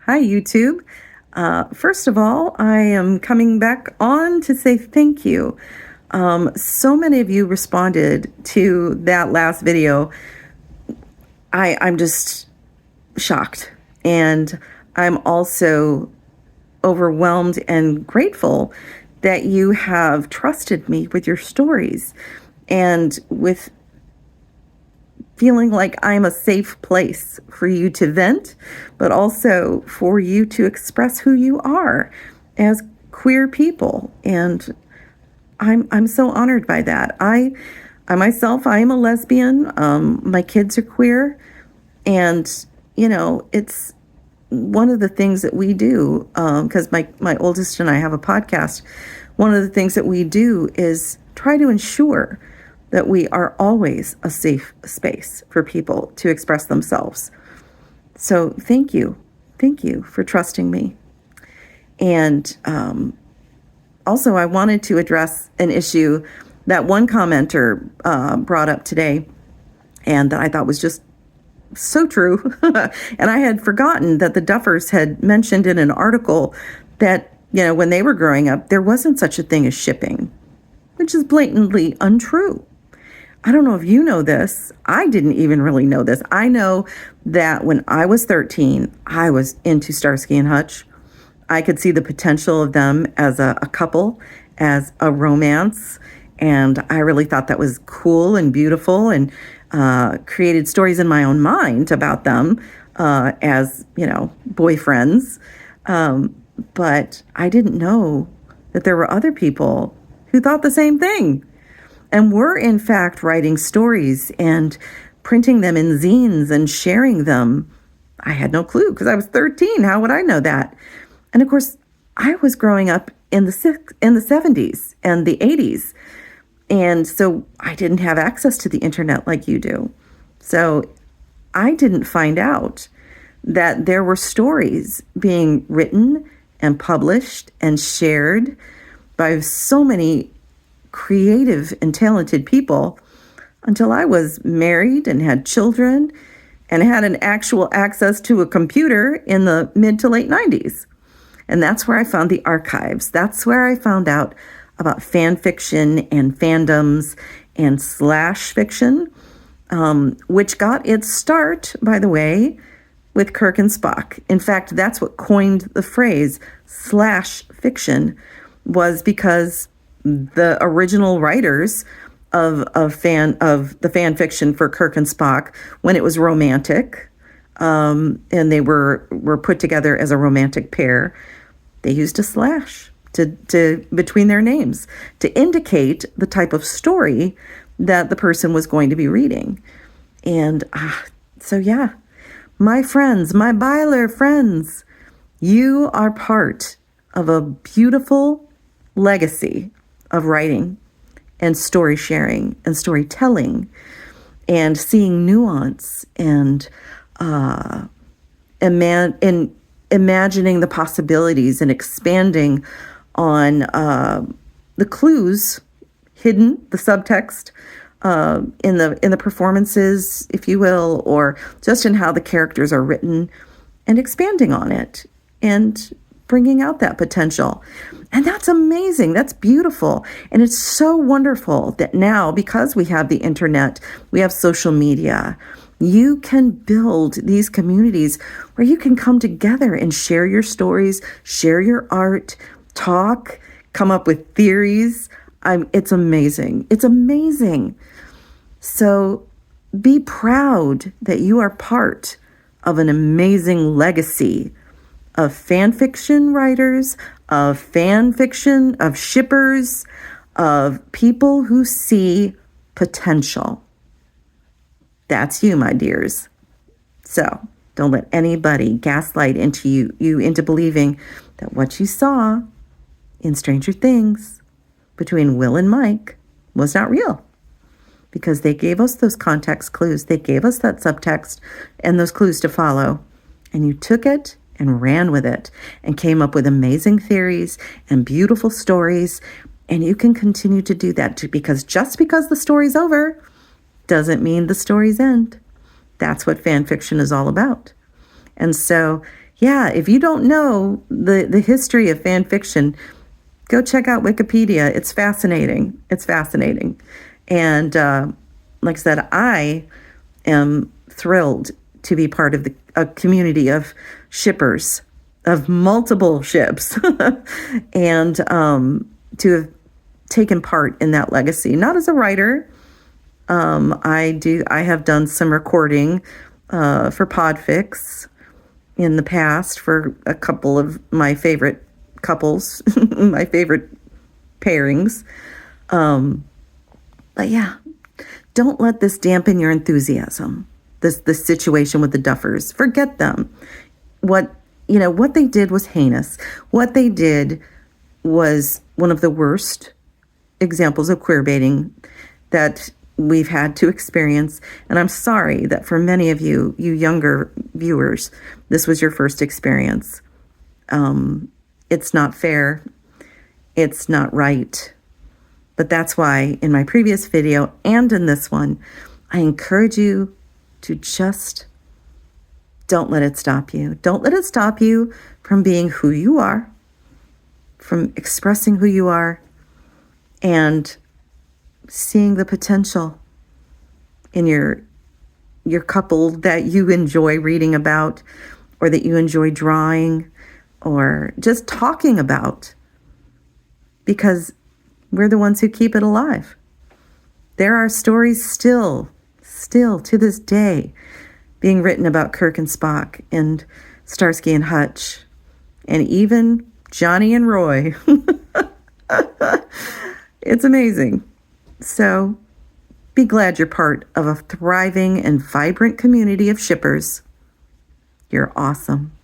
Hi, YouTube. First of all, I am coming back on to say thank you. So many of you responded to that last video. I'm just shocked. And I'm also overwhelmed and grateful that you have trusted me with your stories and with feeling like I'm a safe place for you to vent, but also for you to express who you are as queer people. And I'm so honored by that. I myself, I am a lesbian. My kids are queer. And, it's one of the things that we do, because my oldest and I have a podcast. One of the things that we do is try to ensure that we are always a safe space for people to express themselves. So thank you. Thank you for trusting me. And also, I wanted to address an issue that one commenter brought up today, and that I thought was just so true. And I had forgotten that the Duffers had mentioned in an article that, when they were growing up, there wasn't such a thing as shipping, which is blatantly untrue. I don't know if you know this. I didn't even really know this. I know that when I was 13, I was into Starsky and Hutch. I could see the potential of them as a couple, as a romance. And I really thought that was cool and beautiful, and created stories in my own mind about them as, boyfriends. But I didn't know that there were other people who thought the same thing. And were, in fact, writing stories and printing them in zines and sharing them. I had no clue because I was 13. How would I know that? And of course, I was growing up in the 70s and the 80s. And so I didn't have access to the internet like you do. So I didn't find out that there were stories being written and published and shared by so many creative and talented people until I was married and had children and had an actual access to a computer in the mid to late 90s. And that's where I found the archives. That's where I found out about fan fiction and fandoms and slash fiction, which got its start, by the way, with Kirk and Spock. In fact, that's what coined the phrase slash fiction, was because the original writers of the fan fiction for Kirk and Spock, when it was romantic, and they were put together as a romantic pair, they used a slash to between their names to indicate the type of story that the person was going to be reading. And so yeah, my friends, my Byler friends, you are part of a beautiful legacy of writing and story sharing and storytelling and seeing nuance and imagining the possibilities and expanding on the clues hidden, the subtext in the performances, if you will, or just in how the characters are written, and expanding on it and bringing out that potential. And that's amazing. That's beautiful. And it's so wonderful that now, because we have the internet, we have social media, you can build these communities where you can come together and share your stories, share your art, talk, come up with theories. It's amazing. It's amazing. So be proud that you are part of an amazing legacy of fan fiction writers, of fan fiction, of shippers, of people who see potential. That's you, my dears. So don't let anybody gaslight you into believing that what you saw in Stranger Things between Will and Mike was not real, because they gave us those context clues. They gave us that subtext and those clues to follow, and you took it and ran with it and came up with amazing theories and beautiful stories. And you can continue to do that too, because just because the story's over doesn't mean the story's end. That's what fan fiction is all about. And so Yeah, if you don't know the history of fan fiction, go check out Wikipedia. It's fascinating. It's fascinating. And like I said, I am thrilled to be part of a community of shippers of multiple ships and to have taken part in that legacy. Not as a writer. I have done some recording for Podfix in the past for a couple of my favorite couples, my favorite pairings. But yeah, don't let this dampen your enthusiasm. This situation with the Duffers, forget them. What they did was heinous. What they did was one of the worst examples of queer baiting that we've had to experience. And I'm sorry that for many of you younger viewers, this was your first experience. It's not fair. It's not right. But that's why in my previous video and in this one, I encourage you to just don't let it stop you. Don't let it stop you from being who you are, from expressing who you are, and seeing the potential in your couple that you enjoy reading about, or that you enjoy drawing, or just talking about, because we're the ones who keep it alive. There are stories still to this day being written about Kirk and Spock and Starsky and Hutch, and even Johnny and Roy. It's amazing. So be glad you're part of a thriving and vibrant community of shippers. You're awesome.